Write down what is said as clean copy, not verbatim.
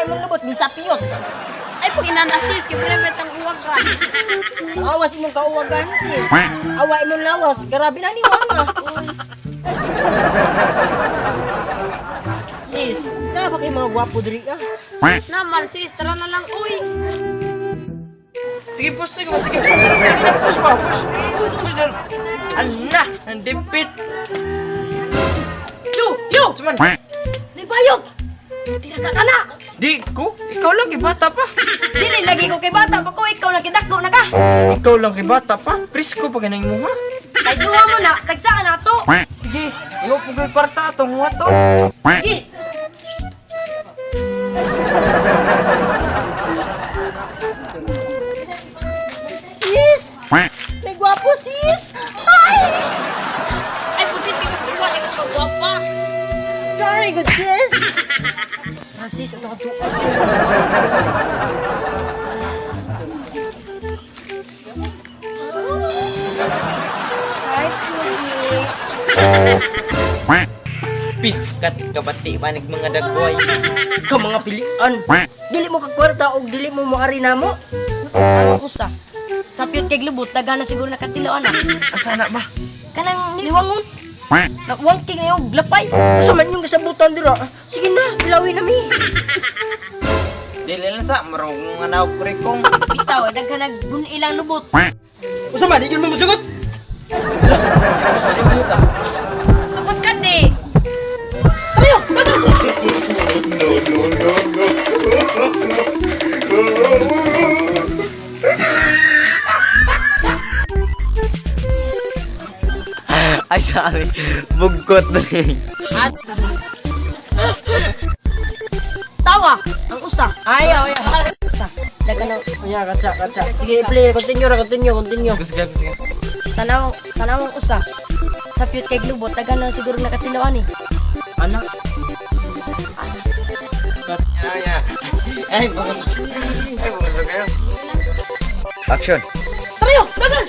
mong lubot, bisa piyot. Ay, pag inanasis, kipremet ang uwagan. Awas imong kauwagan, sis. Away mong lawas, grabe na ni mama. Sis, na ba kayo mga gwapo diri ah? Naman, sis, tara na lang, uy. Sige, push. Sige na, push pa. Push na. Ala, ang dipit. Yo! Cuman, May bayot! Tira ka na! di ko. Ikaw lang, bata pa. Dili lagi ko kay bata pa ko, ikaw lagi dako na ka. Ikaw lang, bata pa. Presko pa ganang mo, ha? Ay duha mo na, tagsaan na to. Sige, ikaw po kay kwarta atong mga to. Sige. Sis! May gwapo sis! Ay! Ay, pag sis, kayo magkuha, ikaw kagwapa. Sorry, good sis! Sis, ito ka to. Hi, Kuya. Piskat kabati manik mga dagway. Ka mga pilian. Dili mo kagkwarta o dili mo moari na mo. Ano ko sa? Sa piyot kay glubot, taga na siguro nakatilaw na. Asana ba? Kanang liwangon. Wangking na yung glapay. Gusto man yung kasabutan dira. Sige na, bilawin na mi. Dili lang sa marong nga naog kurikong. Bitaw, daghan ilang lubot. Usa man, di yun mo musugot. Sukot ka, di. Ayaw! Ay sabi, bugkot na rin. Tawa! Ang usa. Ayaw. Usa. Daghan na. Ayan, katsa. Sige, play. Continue. Kusga. Tanaw ang usa. Sa piyot kay glubot, daghan na siguro nakatilawan eh. Anak. Ay, bukas kayo. Action. Tayo! Dagan!